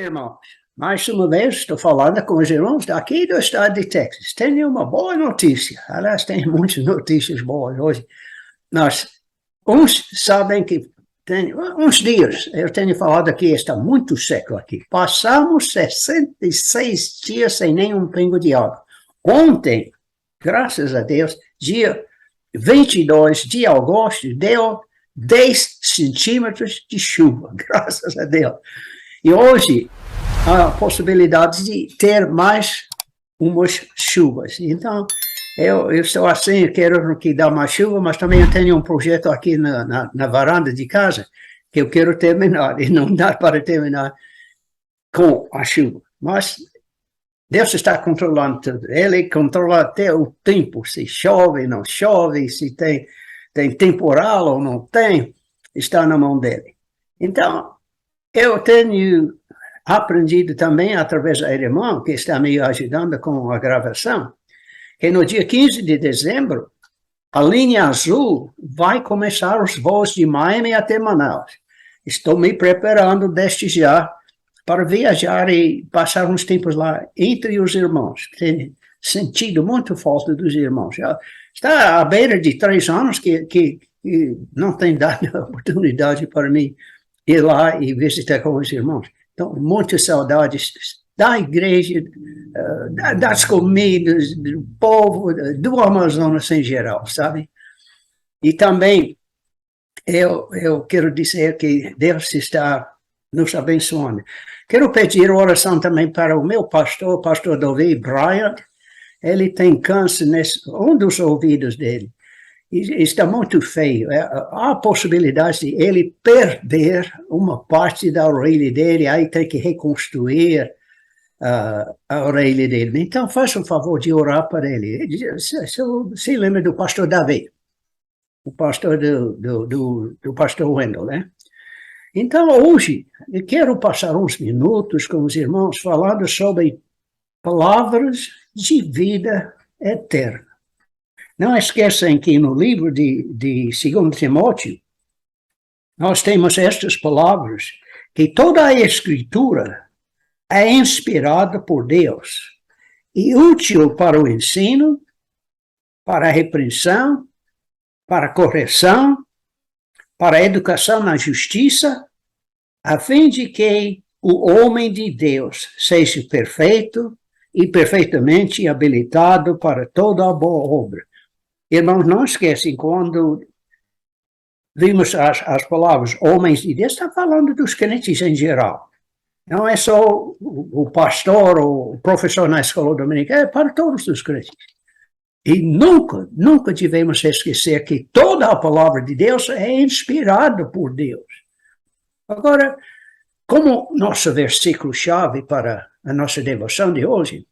irmão, mais uma vez estou falando com os irmãos daqui do estado de Texas. Tenho uma boa notícia. Aliás, tenho muitas notícias boas hoje. Uns sabem que tem uns dias, eu tenho falado aqui, está muito seco aqui. Passamos 66 dias sem nenhum pingo de água. Ontem, graças a Deus, dia 22 de agosto, deu 10 centímetros de chuva, graças a Deus. E hoje, há possibilidade de ter mais umas chuvas. Então, eu estou assim, eu quero que dê mais chuva, mas também eu tenho um projeto aqui na varanda de casa que eu quero terminar, e não dá para terminar com a chuva. Mas Deus está controlando tudo. Ele controla até o tempo, se chove, não chove, se tem temporal ou não tem, está na mão dele. Então, eu tenho aprendido também, através da irmã, que está me ajudando com a gravação, que no dia 15 de dezembro, a linha azul vai começar os voos de Miami até Manaus. Estou me preparando desde já para viajar e passar uns tempos lá entre os irmãos. Tenho sentido muito falta dos irmãos. Já está à beira de 3 anos que não tem dado a oportunidade para mim ir lá e visitar com os irmãos. Então, muitas saudades da igreja, das comidas, do povo, do Amazonas em geral, sabe? E também, eu quero dizer que Deus está nos abençoando. Quero pedir oração também para o meu pastor, pastor Davi Bryant. Ele tem câncer um dos ouvidos dele. E está muito feio. Há a possibilidade de ele perder uma parte da orelha dele, aí tem que reconstruir a orelha dele. Então, faça um favor de orar para ele. Se lembra do pastor Davi, o pastor do pastor Wendell, né? Então, hoje, eu quero passar uns minutos com os irmãos falando sobre palavras de vida eterna. Não esqueçam que no livro de 2 Timóteo, nós temos estas palavras, que toda a Escritura é inspirada por Deus e útil para o ensino, para a repreensão, para a correção, para a educação na justiça, a fim de que o homem de Deus seja perfeito e perfeitamente habilitado para toda a boa obra. Irmãos, não esquecem, quando vimos as palavras homens de Deus, está falando dos crentes em geral. Não é só o pastor ou o professor na escola dominical, é para todos os crentes. E nunca devemos esquecer que toda a palavra de Deus é inspirada por Deus. Agora, como nosso versículo-chave para a nossa devoção de hoje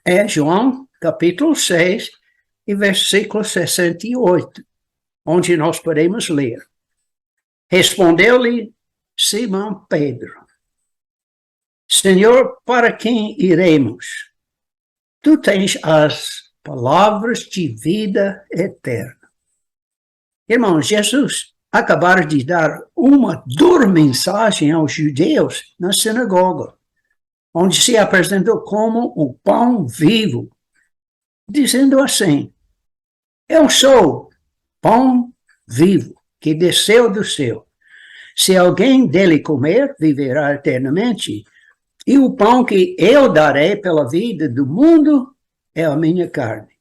é João, capítulo 6, e versículo 68, onde nós podemos ler. Respondeu-lhe Simão Pedro: Senhor, para quem iremos? Tu tens as palavras de vida eterna. Irmãos, Jesus acabara de dar uma dura mensagem aos judeus na sinagoga, onde se apresentou como o pão vivo, dizendo assim: eu sou pão vivo, que desceu do céu. Se alguém dele comer, viverá eternamente. E o pão que eu darei pela vida do mundo é a minha carne.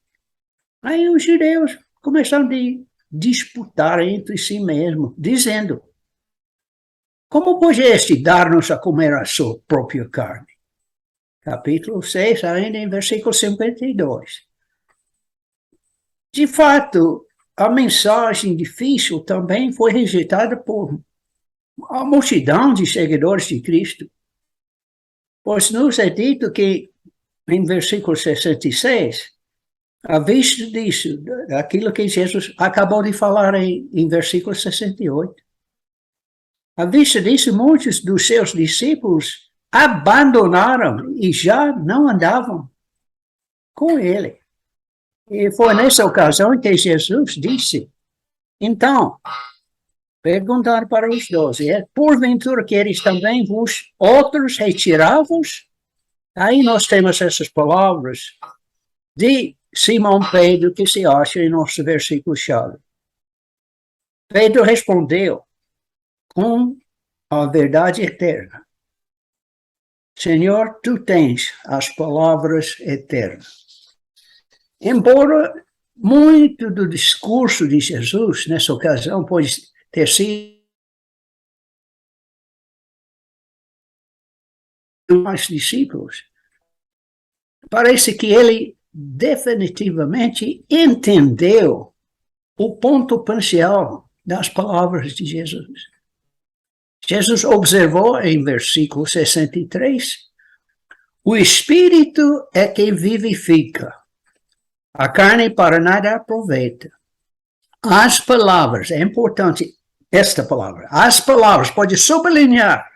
Aí os judeus começaram a disputar entre si mesmos, dizendo: como pode este dar-nos a comer a sua própria carne? Capítulo 6, ainda em versículo 52. De fato, a mensagem difícil também foi rejeitada por a multidão de seguidores de Cristo. Pois nos é dito que, em versículo 66, à vista disso, aquilo que Jesus acabou de falar em versículo 68, à vista disso, muitos dos seus discípulos abandonaram e já não andavam com ele. E foi nessa ocasião que Jesus disse: então, Perguntar para os 12, porventura queres também vos outros retirar-vos? Aí nós temos essas palavras de Simão Pedro que se acha em nosso versículo-chave. Pedro respondeu com a verdade eterna. Senhor, tu tens as palavras eternas. Embora muito do discurso de Jesus, nessa ocasião, pode ter sido mais discípulos, parece que ele definitivamente entendeu o ponto principal das palavras de Jesus. Jesus observou em versículo 63, o Espírito é que vivifica, a carne para nada aproveita. As palavras, é importante esta palavra, as palavras, pode sublinhar,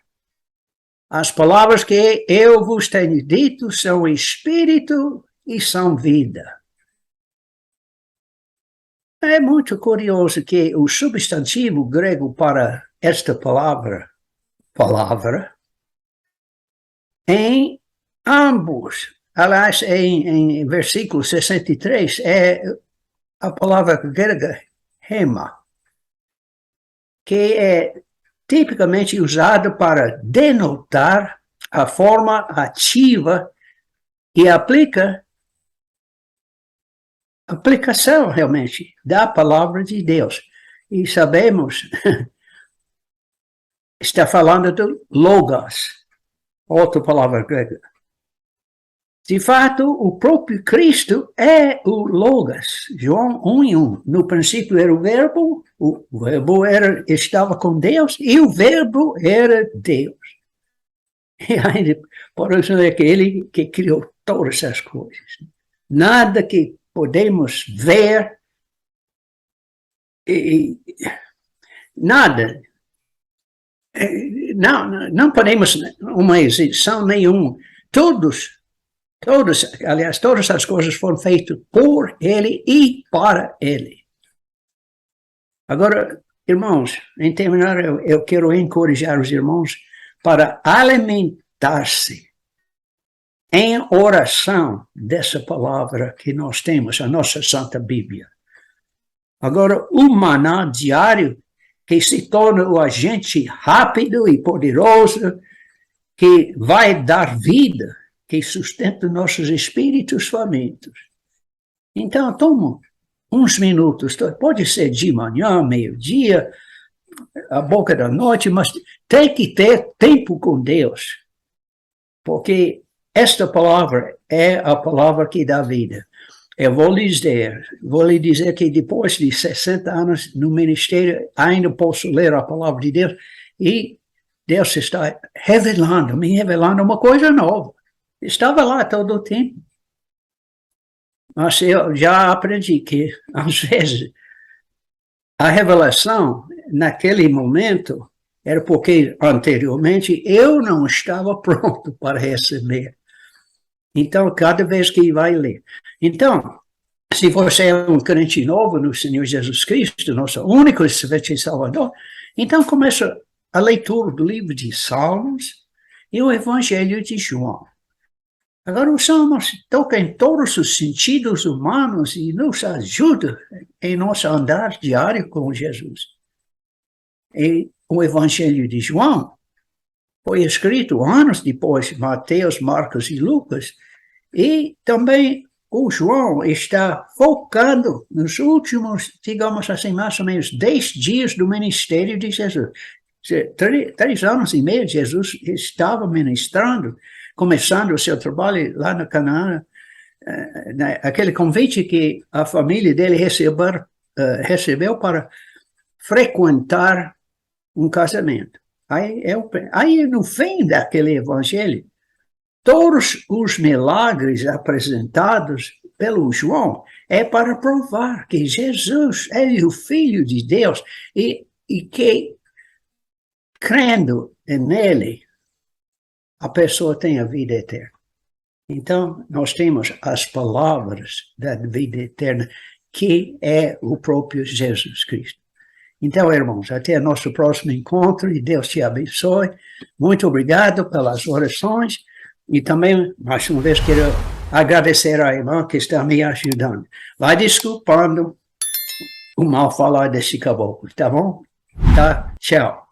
as palavras que eu vos tenho dito são Espírito e são vida. É muito curioso que o substantivo grego para esta palavra, em ambos, aliás, em versículo 63, é a palavra grega rema, que é tipicamente usada para denotar a forma ativa e aplicação realmente da palavra de Deus. E sabemos, está falando do logos, outra palavra grega. De fato, o próprio Cristo é o logos. João 1:1. No princípio era o verbo estava com Deus e o verbo era Deus. E ainda, por isso é aquele que criou todas as coisas. Nada que podemos ver, nada. Não podemos uma exibição nenhuma. Aliás, todas as coisas foram feitas por ele e para ele. Agora, irmãos, em terminar, eu quero encorajar os irmãos para alimentar-se em oração dessa palavra que nós temos, a nossa Santa Bíblia. Agora, o maná diário, que se torna o agente rápido e poderoso, que vai dar vida, que sustenta nossos espíritos famintos. Então, toma uns minutos, pode ser de manhã, meio-dia, a boca da noite, mas tem que ter tempo com Deus, porque esta palavra é a palavra que dá vida. Eu vou lhe dizer que depois de 60 anos no ministério, ainda posso ler a palavra de Deus, e Deus está me revelando uma coisa nova. Estava lá todo o tempo. Mas eu já aprendi que, às vezes, a revelação, naquele momento, era porque, anteriormente, eu não estava pronto para receber. Então, cada vez que vai ler. Então, se você é um crente novo no Senhor Jesus Cristo, nosso único e Salvador, então começa a leitura do livro de Salmos e o Evangelho de João. Agora, os Salmos tocam em todos os sentidos humanos e nos ajudam em nosso andar diário com Jesus. E o Evangelho de João foi escrito anos depois, Mateus, Marcos e Lucas, e também o João está focando nos últimos, digamos assim, mais ou menos 10 dias do ministério de Jesus. 3 anos e meio, Jesus estava ministrando, começando o seu trabalho lá no Canaã, aquele convite que a família dele recebeu para frequentar um casamento. Aí, no fim daquele evangelho, todos os milagres apresentados pelo João é para provar que Jesus é o Filho de Deus e que, crendo nele, a pessoa tem a vida eterna. Então, nós temos as palavras da vida eterna, que é o próprio Jesus Cristo. Então, irmãos, até nosso próximo encontro e Deus te abençoe. Muito obrigado pelas orações e também, mais uma vez, quero agradecer à irmã que está me ajudando. Vai desculpando o mal falar desse caboclo, tá bom? Tá? Tchau.